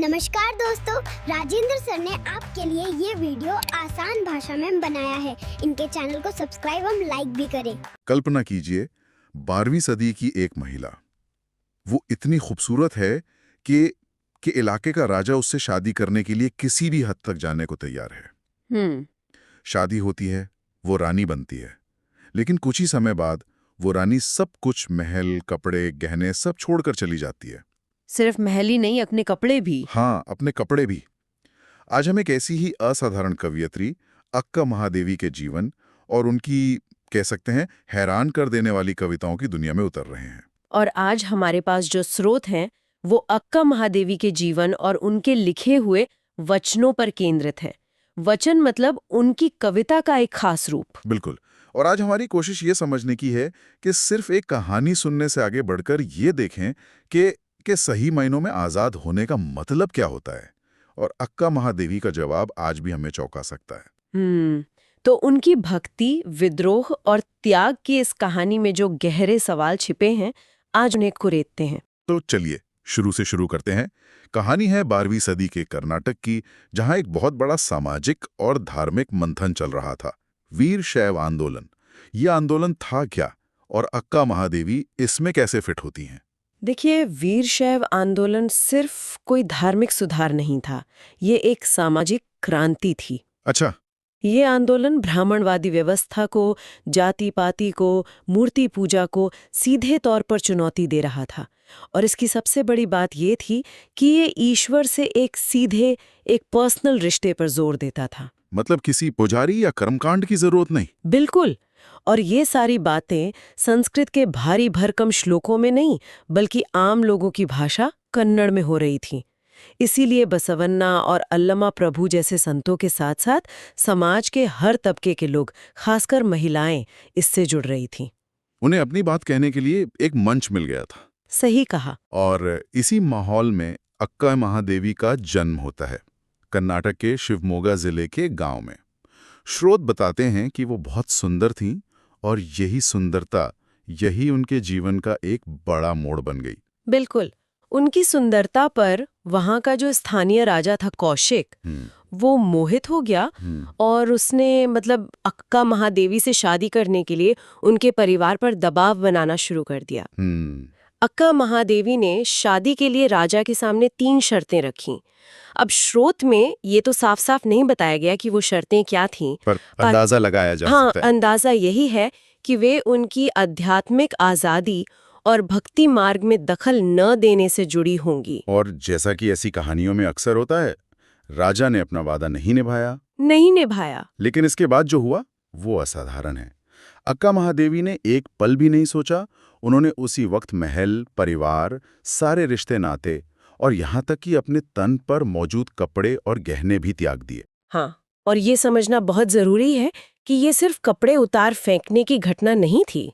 नमस्कार दोस्तों, राजेंद्र सर ने आपके लिए ये वीडियो आसान भाषा में बनाया है। इनके चैनल को सब्सक्राइब और लाइक भी करें। कल्पना कीजिए 12वीं सदी की एक महिला। वो इतनी खूबसूरत है कि इलाके का राजा उससे शादी करने के लिए किसी भी हद तक जाने को तैयार है। शादी होती है, वो रानी बनती है, लेकिन कुछ ही समय बाद वो रानी सब कुछ, महल, कपड़े, गहने सब छोड़कर चली जाती है। सिर्फ महल ही नहीं, अपने कपड़े भी। हाँ, अपने कपड़े भी। आज हम एक ऐसी ही असाधारण कवयित्री अक्का महादेवी के जीवन और उनकी, कह सकते हैं, हैरान कर देने वाली कविताओं की दुनिया में उतर रहे हैं। और आज हमारे पास जो स्रोत हैं वो अक्का महादेवी के जीवन और उनके लिखे हुए वचनों पर केंद्रित है। वचन मतलब उनकी कविता का एक खास रूप। बिल्कुल। और आज हमारी कोशिश ये समझने की है कि सिर्फ एक कहानी सुनने से आगे बढ़कर ये देखें कि सही मायनों में आजाद होने का मतलब क्या होता है। और अक्का महादेवी का जवाब आज भी हमें चौंका सकता है। तो उनकी भक्ति, विद्रोह और त्याग की इस कहानी में जो गहरे सवाल छिपे हैं, आज उन्हें कुरेदते हैं। तो चलिए शुरू से शुरू करते हैं। कहानी है 12वीं सदी के कर्नाटक की, जहां एक बहुत बड़ा सामाजिक और धार्मिक मंथन चल रहा था, वीरशैव आंदोलन। यह आंदोलन था क्या, और अक्का महादेवी इसमें कैसे फिट होती हैं? देखिए, वीरशैव आंदोलन सिर्फ कोई धार्मिक सुधार नहीं था, ये एक सामाजिक क्रांति थी। अच्छा। ये आंदोलन ब्राह्मणवादी व्यवस्था को, जाति पाति को, मूर्ति पूजा को सीधे तौर पर चुनौती दे रहा था। और इसकी सबसे बड़ी बात ये थी कि ये ईश्वर से एक पर्सनल रिश्ते पर जोर देता था। मतलब किसी पुजारी या कर्मकांड की जरूरत नहीं। बिल्कुल। और ये सारी बातें संस्कृत के भारी भरकम श्लोकों में नहीं, बल्कि आम लोगों की भाषा कन्नड़ में हो रही थी। इसीलिए बसवन्ना और अल्लमा प्रभु जैसे संतों के साथ साथ समाज के हर तबके के लोग, खासकर महिलाएं, इससे जुड़ रही थीं। उन्हें अपनी बात कहने के लिए एक मंच मिल गया था। सही कहा। और इसी माहौल में अक्का महादेवी का जन्म होता है, कर्नाटक के शिवमोगा जिले के गांव में। स्रोत बताते हैं कि वो बहुत सुंदर थीं, और यही सुंदरता, यही उनके जीवन का एक बड़ा मोड़ बन गई। बिल्कुल। उनकी सुंदरता पर वहां का जो स्थानीय राजा था कौशिक, वो मोहित हो गया और उसने अक्का महादेवी से शादी करने के लिए उनके परिवार पर दबाव बनाना शुरू कर दिया। अक्का महादेवी ने शादी के लिए राजा के सामने 3 शर्तें रखीं। अब स्रोत में ये तो साफ साफ नहीं बताया गया कि वो शर्तें क्या थीं, पर अंदाजा लगाया जा सकता है। अंदाजा यही है कि वे उनकी आध्यात्मिक आजादी और भक्ति मार्ग में दखल न देने से जुड़ी होंगी। और जैसा कि ऐसी कहानियों में अक्सर होता है, राजा ने अपना वादा नहीं निभाया। लेकिन इसके बाद जो हुआ वो असाधारण है। अक्का महादेवी ने एक पल भी नहीं सोचा। उन्होंने उसी वक्त महल, परिवार, सारे रिश्ते नाते और यहाँ तक कि अपने तन पर मौजूद कपड़े और गहने भी त्याग दिए। हाँ, और ये समझना बहुत जरूरी है कि ये सिर्फ कपड़े उतार फेंकने की घटना नहीं थी।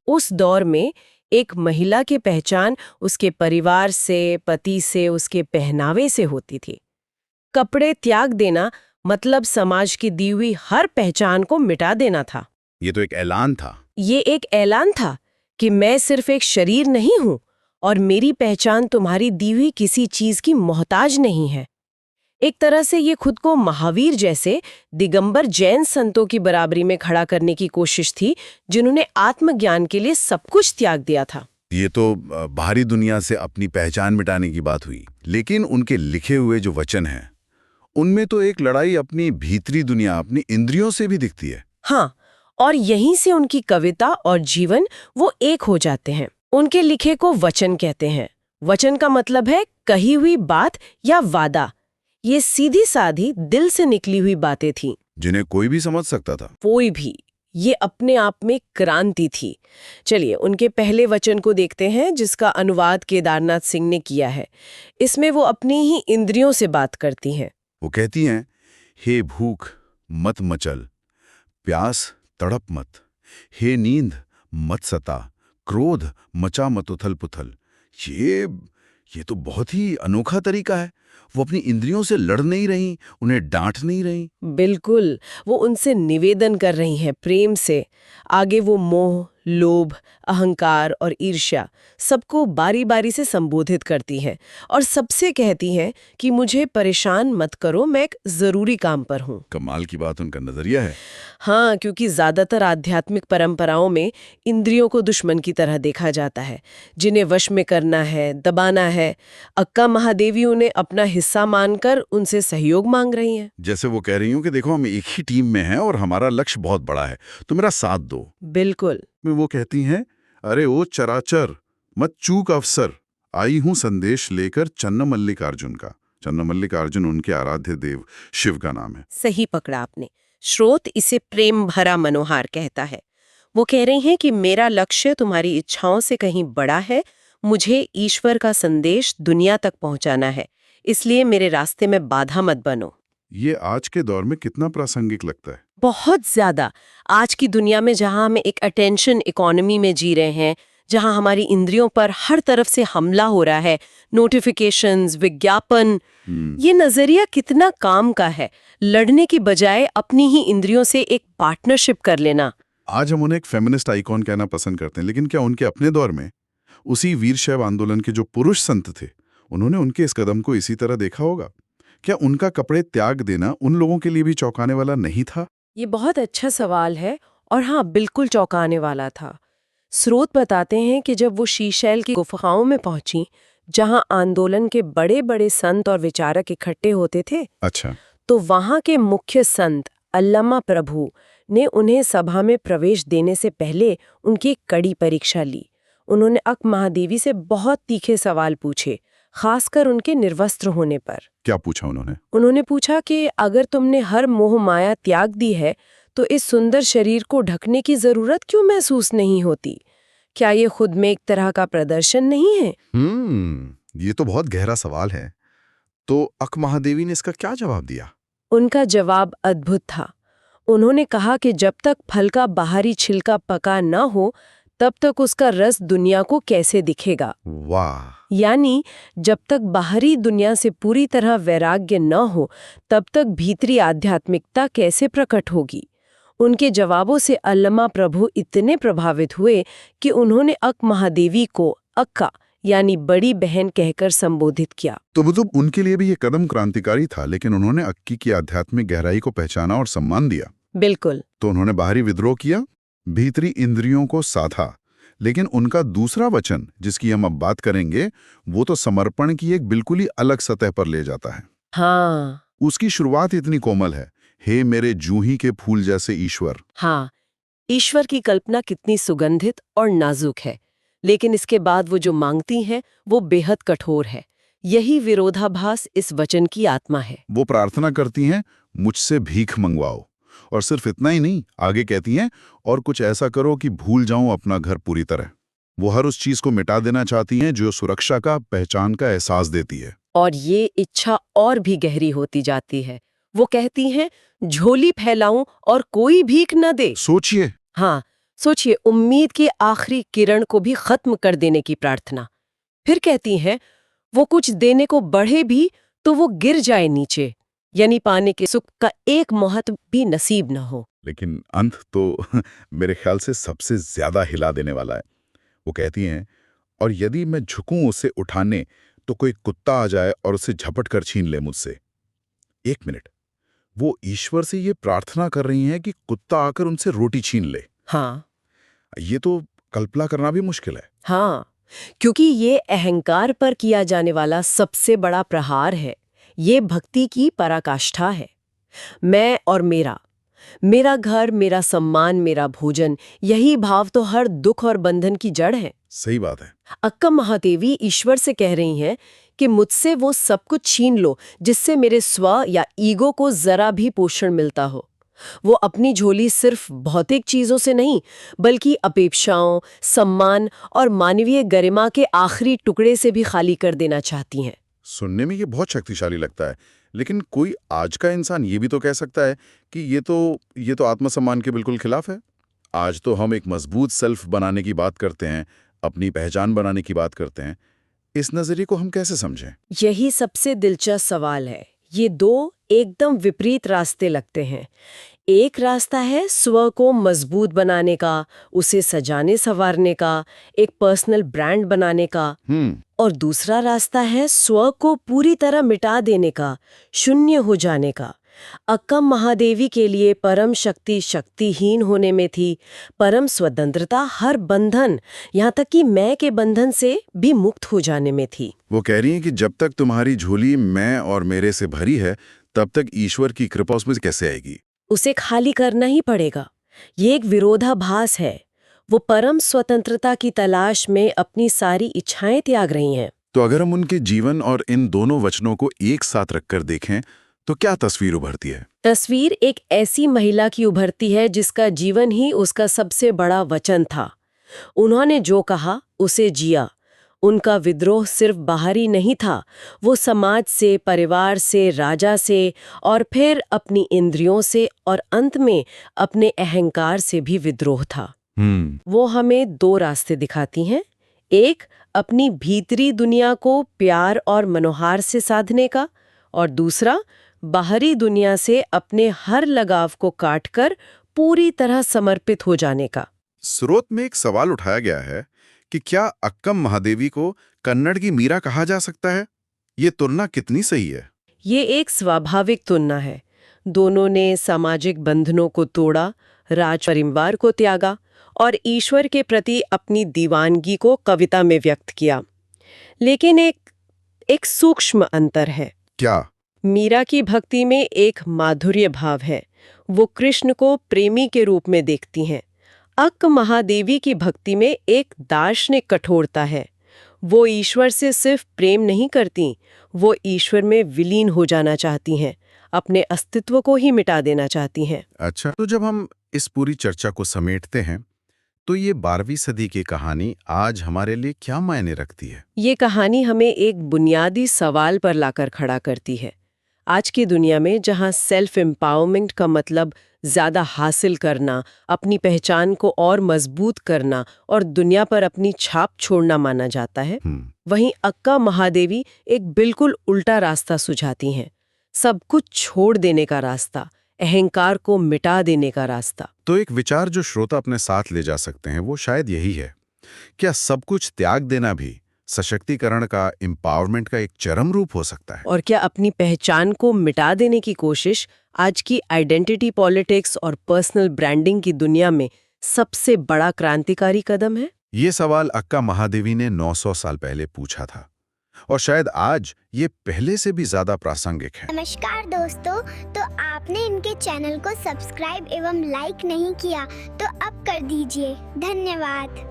उस दौर में एक महिला की पहचान उसके परिवार से, पति से, उसके पहनावे से होती थी। कपड़े त्याग देना मतलब समाज की दी हुई हर पहचान को मिटा देना था। ये तो एक ऐलान था। ये एक ऐलान था कि मैं सिर्फ एक शरीर नहीं हूं और मेरी पहचान तुम्हारी दी हुई किसी चीज की मोहताज नहीं है। एक तरह से ये खुद को महावीर जैसे दिगंबर जैन संतों की बराबरी में खड़ा करने की कोशिश थी, जिन्होंने आत्मज्ञान के लिए सब कुछ त्याग दिया था। ये तो बाहरी दुनिया से अपनी पहचान मिटाने की बात हुई, लेकिन उनके लिखे हुए जो वचन हैं, उनमें तो एक लड़ाई अपनी भीतरी दुनिया, अपनी इंद्रियों से भी दिखती है। हाँ, और यहीं से उनकी कविता और जीवन वो एक हो जाते हैं। उनके लिखे को वचन कहते हैं। वचन का मतलब है कही हुई बात या वादा। ये सीधी साधी दिल से निकली हुई बातें थीं, जिन्हें कोई भी समझ सकता था। कोई भी। ये अपने आप में क्रांति थी। चलिए उनके पहले वचन को देखते हैं, जिसका अनुवाद केदारनाथ सिंह ने किया है। इसमें वो अपनी ही इंद्रियों से बात करती हैं। वो कहती हैं, हे भूख मत मचल, प्यास तड़प मत, हे नींद मत सता, क्रोध मचा मत उथल पुथल। ये तो बहुत ही अनोखा तरीका है। वो अपनी इंद्रियों से लड़ नहीं रही, उन्हें डांट नहीं रही। बिल्कुल, वो उनसे निवेदन कर रही हैं प्रेम से। आगे वो मोह, लोभ, अहंकार और ईर्ष्या सबको बारी बारी से संबोधित करती हैं और सबसे कहती हैं कि मुझे परेशान मत करो, मैं एक जरूरी काम पर हूँ। कमाल की बात उनका नजरिया है। हाँ, क्योंकि ज्यादातर आध्यात्मिक परंपराओं में इंद्रियों को दुश्मन की तरह देखा जाता है, जिन्हें वश में करना है, दबाना है। अक्का महादेवी उन्हें अपना हिस्सा मानकर उनसे सहयोग मांग रही हैं। जैसे वो कह रही हूँ कि देखो हम एक ही टीम में हैं और हमारा लक्ष्य बहुत बड़ा है, तो मेरा साथ दो। बिल्कुल। में वो कहती हैं, अरे ओ चराचर मत चूक अवसर, आई हूं संदेश लेकर चन्नमल्लिकार्जुन का। चन्नमल्लिकार्जुन उनके आराध्य देव शिव का नाम है। सही पकड़ा आपने। श्रोत इसे प्रेम भरा मनोहार कहता है। वो कह रही हैं कि मेरा लक्ष्य तुम्हारी इच्छाओं से कहीं बड़ा है, मुझे ईश्वर का संदेश दुनिया तक पहुंचाना है, इसलिए मेरे रास्ते में बाधा मत बनो। ये आज के दौर में कितना प्रासंगिक लगता है। बहुत ज्यादा। आज की दुनिया में जहां हम एक अटेंशन इकोनॉमी में जी रहे हैं, जहां हमारी इंद्रियों पर हर तरफ से हमला हो रहा है, नोटिफिकेशंस, विज्ञापन, ये नजरिया कितना काम का है। लड़ने की बजाय अपनी ही इंद्रियों से एक पार्टनरशिप कर लेना। आज हम उन्हें एक फेमिनिस्ट आइकॉन कहना पसंद करते हैं, लेकिन क्या उनके अपने दौर में उसी वीरशैव आंदोलन के जो पुरुष संत थे, उन्होंने उनके इस कदम को इसी तरह देखा होगा? क्या उनका कपड़े त्याग देना उन लोगों के लिए भी चौंकाने वाला नहीं था? ये बहुत अच्छा सवाल है और हाँ, बिल्कुल चौंकाने वाला था। स्रोत बताते हैं कि जब वो शीशैल की गुफाओं में पहुंची, जहां आंदोलन के बड़े बड़े संत और विचारक इकट्ठे होते थे, अच्छा, तो वहां के मुख्य संत अल्लामा प्रभु ने उन्हें सभा में प्रवेश देने से पहले उनकी एक कड़ी परीक्षा ली। उन्होंने अक्क महादेवी से बहुत तीखे सवाल पूछे, खासकर उनके निर्वस्त्र होने पर। क्या पूछा उन्होंने? उन्होंने पूछा कि अगर तुमने हर मोह माया त्याग दी है, तो इस सुंदर शरीर को ढकने की जरूरत क्यों महसूस नहीं होती? क्या ये खुद में एक तरह का प्रदर्शन नहीं है? ये तो बहुत गहरा सवाल है। तो अक्क महादेवी ने इसका क्या जवाब दिया? उनका जवाब अद्भुत था। उन्होंने कहा कि जब तक फल का बाहरी छिलका पका न हो, तब तक उसका रस दुनिया को कैसे दिखेगा। वाह! यानी जब तक बाहरी दुनिया से पूरी तरह वैराग्य न हो, तब तक भीतरी आध्यात्मिकता कैसे प्रकट होगी। उनके जवाबों से अल्लामा प्रभु इतने प्रभावित हुए कि उन्होंने अक्क महादेवी को अक्का यानी बड़ी बहन कहकर संबोधित किया। तो मतलब उनके लिए भी ये कदम क्रांतिकारी था, लेकिन उन्होंने अक्की की आध्यात्मिक गहराई को पहचाना और सम्मान दिया। बिल्कुल। तो उन्होंने बाहरी विद्रोह किया, भीतरी इंद्रियों को साधा। लेकिन उनका दूसरा वचन, जिसकी हम अब बात करेंगे, वो तो समर्पण की एक बिल्कुल ही अलग सतह पर ले जाता है। हाँ। उसकी शुरुआत इतनी कोमल है, हे मेरे जूही के फूल जैसे ईश्वर। हाँ, ईश्वर की कल्पना कितनी सुगंधित और नाजुक है, लेकिन इसके बाद वो जो मांगती हैं वो बेहद कठोर है। यही विरोधाभास इस वचन की आत्मा है। वो प्रार्थना करती हैं, मुझसे भीख मंगवाओ। और सिर्फ इतना ही नहीं, आगे कहती हैं, और कुछ ऐसा करो कि भूल जाऊं अपना घर पूरी तरह। वो हर उस चीज को मिटा देना चाहती हैं जो सुरक्षा का, पहचान का एहसास देती है। और ये इच्छा और भी गहरी होती जाती है। वो कहती हैं, झोली फैलाऊं और कोई भीख न दे। सोचिए। हाँ, सोचिए, उम्मीद की आखिरी किरण को भी खत्म कर देने की प्रार्थना। फिर कहती हैं, वो कुछ देने को बढ़े भी तो वो गिर जाए नीचे, यानी पाने के सुख का एक महत्व भी नसीब न हो। लेकिन अंत तो मेरे ख्याल से सबसे ज्यादा हिला देने वाला है। वो कहती हैं, और यदि मैं झुकूं उसे उठाने, तो कोई कुत्ता आ जाए और उसे झपट कर छीन ले मुझसे। एक मिनट, वो ईश्वर से ये प्रार्थना कर रही हैं कि कुत्ता आकर उनसे रोटी छीन ले। हाँ, ये तो कल्पना करना भी मुश्किल है। हाँ, क्योंकि ये अहंकार पर किया जाने वाला सबसे बड़ा प्रहार है। ये भक्ति की पराकाष्ठा है। मैं और मेरा, मेरा घर, मेरा सम्मान, मेरा भोजन, यही भाव तो हर दुख और बंधन की जड़ है। सही बात है। अक्का महादेवी ईश्वर से कह रही हैं कि मुझसे वो सब कुछ छीन लो जिससे मेरे स्व या ईगो को जरा भी पोषण मिलता हो। वो अपनी झोली सिर्फ भौतिक चीजों से नहीं, बल्कि अपेक्षाओं, सम्मान और मानवीय गरिमा के आखिरी टुकड़े से भी खाली कर देना चाहती हैं। सुनने में ये बहुत शक्तिशाली लगता है, लेकिन कोई आज का इंसान ये भी तो कह सकता है कि ये तो आत्मसम्मान के बिल्कुल खिलाफ है। आज तो हम एक मजबूत सेल्फ बनाने की बात करते हैं, अपनी पहचान बनाने की बात करते हैं। इस नजरिए को हम कैसे समझें? यही सबसे दिलचस्प सवाल है। ये दो एकदम विपरीत रास्ते लगते हैं। एक रास्ता है स्व को मजबूत बनाने का, उसे सजाने संवारने का, एक पर्सनल ब्रांड बनाने का, और दूसरा रास्ता है स्व को पूरी तरह मिटा देने का, शून्य हो जाने का। अक्कम महादेवी के लिए परम शक्ति शक्तिहीन होने में थी, परम स्वतंत्रता हर बंधन, यहाँ तक कि मैं के बंधन से भी मुक्त हो जाने में थी। वो कह रही हैं कि जब तक तुम्हारी झोली मैं और मेरे से भरी है, तब तक ईश्वर की कृपा उसमें कैसे आएगी? उसे खाली करना ही पड़ेगा। ये एक विरोधाभास है। वो परम स्वतंत्रता की तलाश में अपनी सारी इच्छाएं त्याग रही हैं। तो अगर हम उनके जीवन और इन दोनों वचनों को एक साथ रखकर देखें तो क्या तस्वीर उभरती है? तस्वीर एक ऐसी महिला की उभरती है जिसका जीवन ही उसका सबसे बड़ा वचन था। उन्होंने जो कहा उसे जिया। उनका विद्रोह सिर्फ बाहरी नहीं था, वो समाज से, परिवार से, राजा से और फिर अपनी इंद्रियों से और अंत में अपने अहंकार से भी विद्रोह था। वो हमें दो रास्ते दिखाती हैं। एक अपनी भीतरी दुनिया को प्यार और मनोहार से साधने का, और दूसरा बाहरी दुनिया से अपने हर लगाव को काटकर पूरी तरह समर्पित हो जाने का। स्रोत में एक सवाल उठाया गया है कि क्या अक्कम महादेवी को कन्नड़ की मीरा कहा जा सकता है? ये तुलना कितनी सही है? ये एक स्वाभाविक तुलना है। दोनों ने सामाजिक बंधनों को तोड़ा, राज परिवार को त्यागा और ईश्वर के प्रति अपनी दीवानगी को कविता में व्यक्त किया। लेकिन एक सूक्ष्म अंतर है। क्या? मीरा की भक्ति में एक माधुर्य भाव है। वो कृष्ण को प्रेमी के रूप में देखती हैं। अक्क महादेवी की भक्ति में एक दार्शनिक कठोरता है। वो ईश्वर से सिर्फ प्रेम नहीं करती, वो ईश्वर में विलीन हो जाना चाहती हैं, अपने अस्तित्व को ही मिटा देना चाहती हैं। अच्छा, तो जब हम इस पूरी चर्चा को समेटते हैं तो ये 12वीं सदी की कहानी आज हमारे लिए क्या मायने रखती है? ये कहानी हमें एक बुनियादी सवाल पर लाकर खड़ा करती है। आज की दुनिया में जहां सेल्फ एम्पावरमेंट का मतलब ज्यादा हासिल करना, अपनी पहचान को और मजबूत करना और दुनिया पर अपनी छाप छोड़ना माना जाता है, वहीं अक्का महादेवी एक बिल्कुल उल्टा रास्ता सुझाती हैं। सब कुछ छोड़ देने का रास्ता, अहंकार को मिटा देने का रास्ता। तो एक विचार जो श्रोता अपने साथ ले जा सकते हैं वो शायद यही है, क्या सब कुछ त्याग देना भी सशक्तिकरण का, एम्पावरमेंट का एक चरम रूप हो सकता है? और क्या अपनी पहचान को मिटा देने की कोशिश आज की आइडेंटिटी पॉलिटिक्स और पर्सनल ब्रांडिंग की दुनिया में सबसे बड़ा क्रांतिकारी कदम है? ये सवाल अक्का महादेवी ने 900 साल पहले पूछा था और शायद आज ये पहले से भी ज्यादा प्रासंगिक है। नमस्कार दोस्तों, तो आपने इनके चैनल को सब्सक्राइब एवं लाइक नहीं किया तो अब कर दीजिए। धन्यवाद।